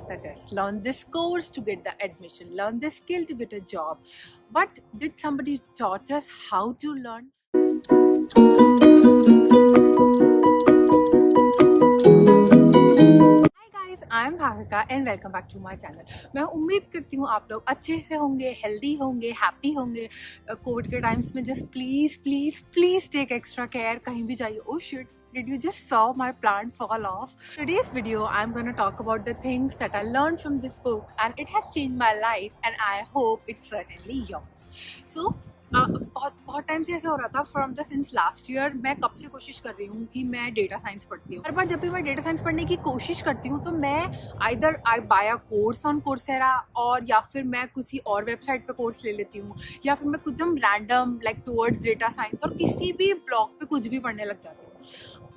the test, learn this course to get the admission, learn this skill to get a job. But did somebody taught us how to learn? Hi guys, I am Bhavika and welcome back to my channel. मैं उम्मीद करती हूँ आप लोग अच्छे से होंगे, healthy होंगे, हैप्पी होंगे. कोविड के टाइम्स में just please please please take extra care. कहीं भी जाइए. Oh shit, did you just saw my plant fall off? Today's video I'm going to talk about the things that I learned from this book and it has changed my life and I hope it's certainly yours. So बहुत time से ऐसा हो रहा था from the sins last year. मैं कब से कोशिश कर रही हूँ कि मैं डेटा साइंस पढ़ती हूँ. हर बार जब भी मैं डेटा साइंस पढ़ने की कोशिश करती हूँ तो मैं either I buy a course on Coursera और या फिर मैं किसी और वेबसाइट पे कोर्स ले लेती हूँ या फिर मैं एकदम random like towards data science और किसी भी ब्लॉग पे कुछ भी पढ़ने लग जाती हूँ.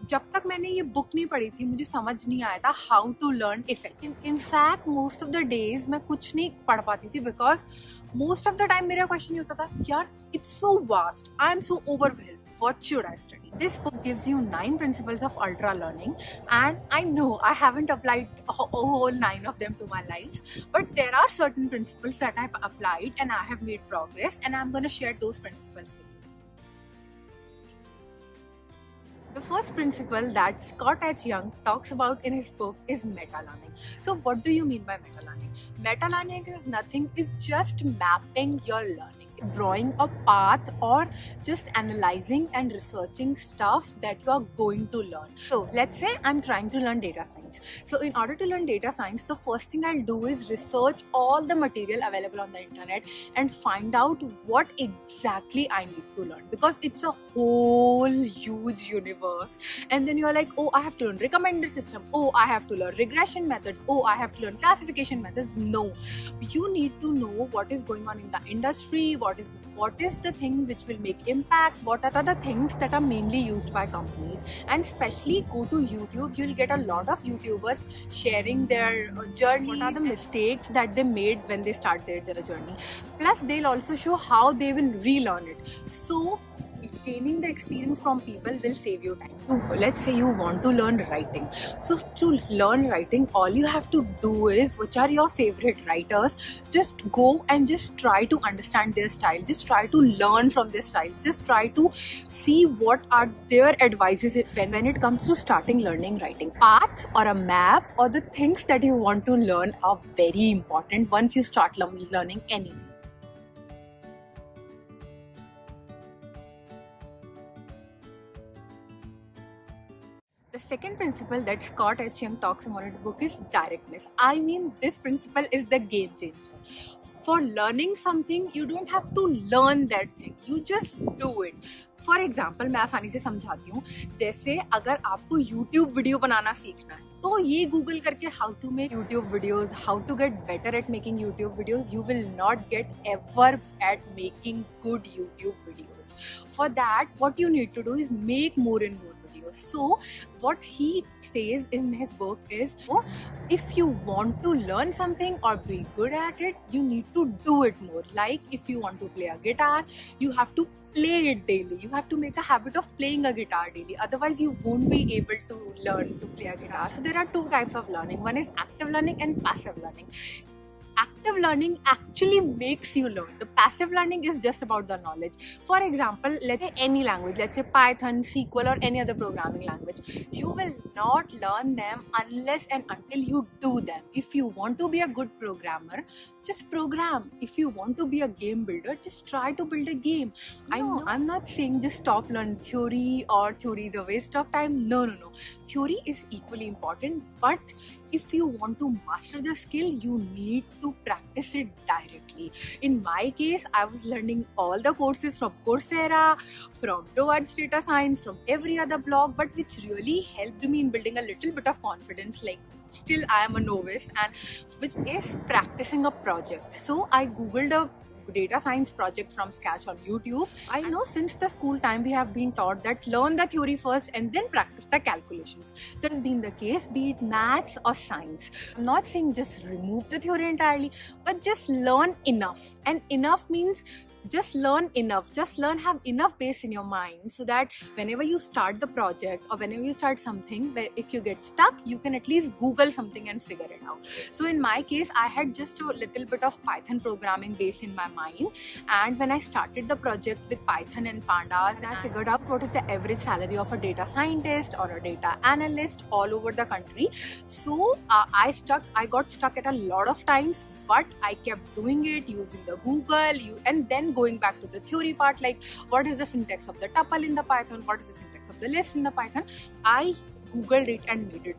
जब तक मैंने ये बुक नहीं पढ़ी थी मुझे समझ नहीं आया था how to learn effective. In fact most of the days मैं कुछ नहीं पढ़ पाती थी because most of the time मेरा क्वेश्चन ये होता था, यार it's so vast, I am so overwhelmed, what should I study? This book gives you 9 principles of ultra learning and I know I haven't applied a whole 9 of them to my lives, but there are certain principles that I've applied and I have made progress and I'm going to share those principles with you. The first principle that Scott H. Young talks about in his book is meta-learning. So what do you mean by meta-learning? Meta-learning is nothing, it's just mapping your learning, drawing a path or just analyzing and researching stuff that you are going to learn. So let's say I'm trying to learn data science. So in order to learn data science, the first thing I'll do is research all the material available on the internet and find out what exactly I need to learn, because it's a whole huge universe. And then you're like, oh, I have to learn recommender system, oh, I have to learn regression methods, oh, I have to learn classification methods. No, you need to know what is going on in the industry, what is the thing which will make impact, what are the things that are mainly used by companies, and especially go to YouTube. You'll get a lot of YouTubers sharing their journey, what are the mistakes that they made when they start their journey, plus they'll also show how they will relearn it. So gaining the experience from people will save you time. Let's say you want to learn writing. So to learn writing, all you have to do is, which are your favorite writers, just go and just try to understand their style, just try to learn from their styles, just try to see what are their advices when it comes to starting learning writing. Path or a map or the things that you want to learn are very important once you start learning anything. The second principle that Scott H. Young talks about in the book is directness. I mean, this principle is the game changer. For learning something, you don't have to learn that thing. You just do it. For example मैं आसानी से समझाती हूँ. जैसे अगर आपको YouTube video बनाना सीखना है तो ये गूगल करके how to make YouTube videos, how to get better at making YouTube videos, you will not get ever at making good YouTube videos. For that what you need to do is make more and more. So what he says in his book is, if you want to learn something or be good at it, you need to do it more. Like if you want to play a guitar, you have to play it daily. You have to make a habit of playing a guitar daily. Otherwise you won't be able to learn to play a guitar. So there are two types of learning. One is active learning and passive learning. Active learning actually makes you learn. The passive learning is just about the knowledge. For example, let's say any language, let's say Python, SQL or any other programming language. You will not learn them unless and until you do them. If you want to be a good programmer, just program. If you want to be a game builder, just try to build a game. I know I'm not saying just stop learning theory or theory is a waste of time. No. Theory is equally important, but if you want to master the skill, you need to practice it directly. In my case, I was learning all the courses from Coursera, from Towards Data Science, from every other blog, but which really helped me in building a little bit of confidence. Like still I am a novice, and which is practicing a project. So I googled a data science project from scratch on YouTube. I know since the school time we have been taught that learn the theory first and then practice the calculations. That has been the case, be it maths or science. I'm not saying just remove the theory entirely, but just learn enough. And enough means just learn enough, have enough base in your mind so that whenever you start the project or whenever you start something, if you get stuck, you can at least Google something and figure it out. So in my case, I had just a little bit of Python programming base in my mind, and when I started the project with Python and pandas, I figured out what is the average salary of a data scientist or a data analyst all over the country. So I got stuck at a lot of times, but I kept doing it using the Google, and then going back to the theory part, like what is the syntax of the tuple in the Python, what is the syntax of the list in the Python. I Googled it and made it.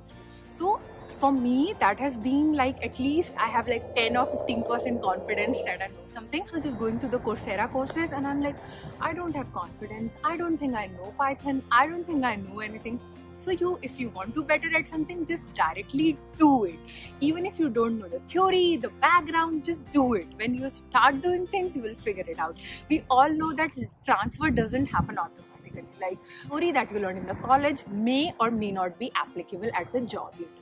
So for me, that has been like, at least I have like 10 or 15% confidence that I know something. I was just going through the Coursera courses and I'm like, I don't have confidence. I don't think I know Python. I don't think I know anything. So if you want to better at something, just directly do it. Even if you don't know the theory, the background, just do it. When you start doing things, you will figure it out. We all know that transfer doesn't happen automatically. Like theory that you learn in the college may or may not be applicable at the job you do.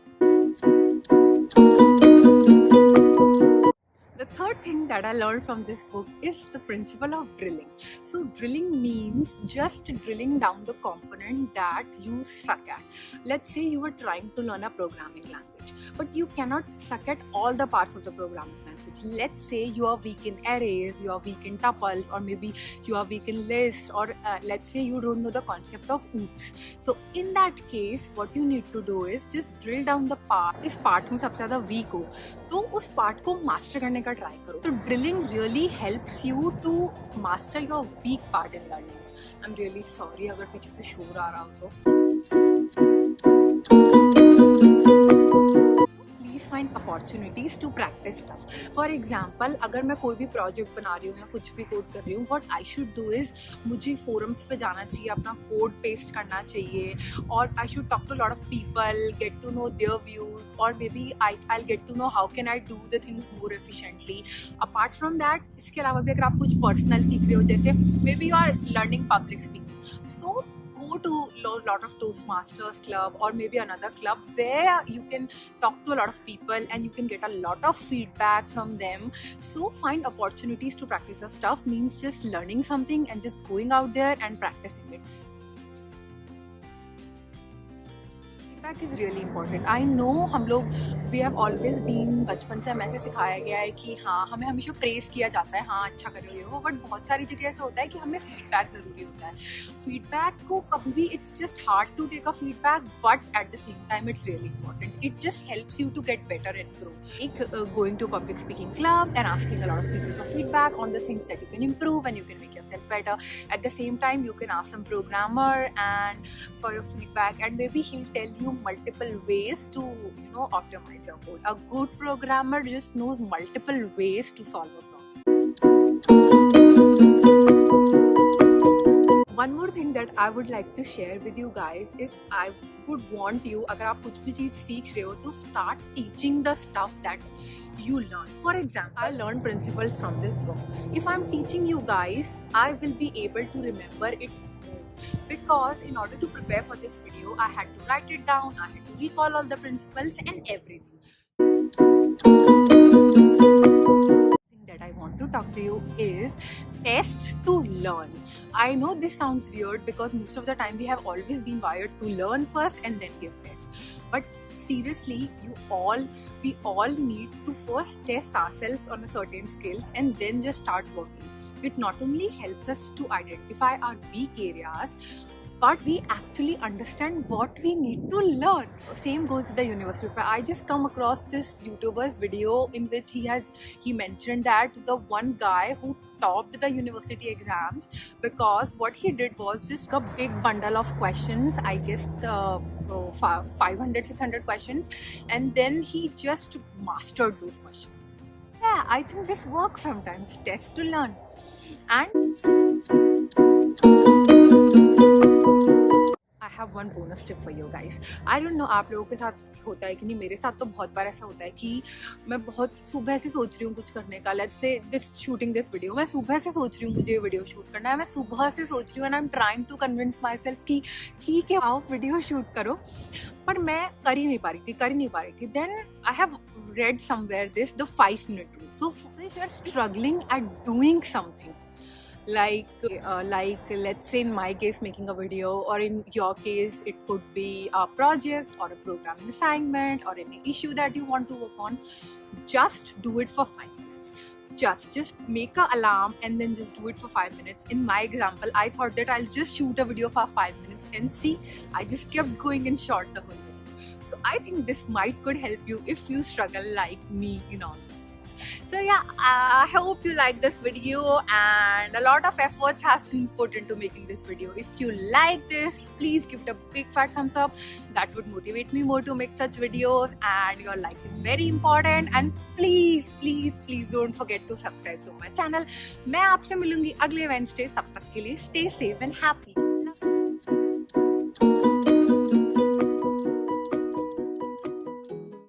The third thing that I learned from this book is the principle of drilling. So drilling means just drilling down the component that you suck at. Let's say you were trying to learn a programming language, but you cannot suck at all the parts of the programming language. Let's say you are weak in arrays, you are weak in tuples, or maybe you are weak in lists, or let's say you don't know the concept of oops. So in that case, what you need to do is just drill down the part. इस part में सबसे ज़्यादा weak हो, तो उस part को master करने का try करो. So drilling really helps you to master your weak part in learning. I'm really sorry अगर पीछे से शोर आ रहा हो तो. Find opportunities to practice stuff. For example, अगर मैं कोई भी project बना रही हूँ या कुछ भी code कर रही हूँ, what I should do is मुझे forums पे जाना चाहिए, अपना code paste करना चाहिए, और I should talk to a lot of people, get to know their views, or maybe I'll get to know how can I do the things more efficiently. Apart from that, इसके अलावा भी अगर आप कुछ personal सीख रहे हो, जैसे maybe you are learning public speaking, so go to a lot of Toastmasters club or maybe another club where you can talk to a lot of people and you can get a lot of feedback from them. So find opportunities to practice your stuff means just learning something and just going out there and practicing it. Feedback is really important. I know we have always been, बचपन से हमें ऐसे सिखाया गया है कि हाँ, हमें हमेशा प्रेस किया जाता है, हाँ अच्छा कर रहे हो, बट बहुत सारी जगह ऐसा होता है कि हमें फीडबैक ज़रूरी होता है. फीडबैक को कभी भी, it's just hard to take a feedback, but at the same time it's really important. It just helps you to get better and grow. Like going to a public speaking club and asking a lot of people for feedback on the things that you can improve and you can make yourself better. At the same time, you can ask some programmer and for your feedback, and maybe he'll tell you multiple ways to optimize your code. A good programmer just knows multiple ways to solve a problem. One more thing that I would like to share with you guys is I would want you, अगर आप कुछ भी चीज़ सीख रहे हो, तो start teaching the stuff that you learn. For example, I learned principles from this book. If I'm teaching you guys, I will be able to remember it more, because in order to prepare for this video, I had to write it down, I had to recall all the principles and everything. That I want to talk to you is test to learn. I know this sounds weird because most of the time we have always been wired to learn first and then give tests. But seriously, we all need to first test ourselves on a certain skills and then just start working. It not only helps us to identify our weak areas, but we actually understand what we need to learn. Same goes with the university prep. I just come across this YouTuber's video in which he mentioned that the one guy who topped the university exams, because what he did was just a big bundle of questions, I guess the 500-600 questions, and then he just mastered those questions. Yeah, I think this works sometimes. Test to learn. And I have one bonus tip for you guys. I don't know आप लोगों के साथ होता है कि नहीं, मेरे साथ तो बहुत बार ऐसा होता है कि मैं बहुत सुबह से सोच रही हूँ कुछ करने का. Let's say shooting this video, मैं सुबह से सोच रही हूँ मुझे ये वीडियो शूट करना है, मैं सुबह से सोच रही हूँ, and I am trying to convince myself कि ठीक है आओ वीडियो शूट करो, पर मैं कर ही नहीं पा रही थी. Then I have read somewhere the 5-minute rule. So if you are struggling at doing something, like let's say in my case making a video, or in your case it could be a project or a programming assignment or any issue that you want to work on. Just do it for 5 minutes. Just make an alarm and then just do it for 5 minutes. In my example, I thought that I'll just shoot a video for 5 minutes, and see, I just kept going and shot the whole video. So I think this could help you if you struggle like me in all these things. So yeah, I hope you like this video, and a lot of efforts has been put into making this video. If you like this, please give it a big fat thumbs up. That would motivate me more to make such videos, and your like is very important. And please don't forget to subscribe to my channel. मैं आपसे मिलूंगी अगले Wednesday. तब तक के लिए stay safe and happy.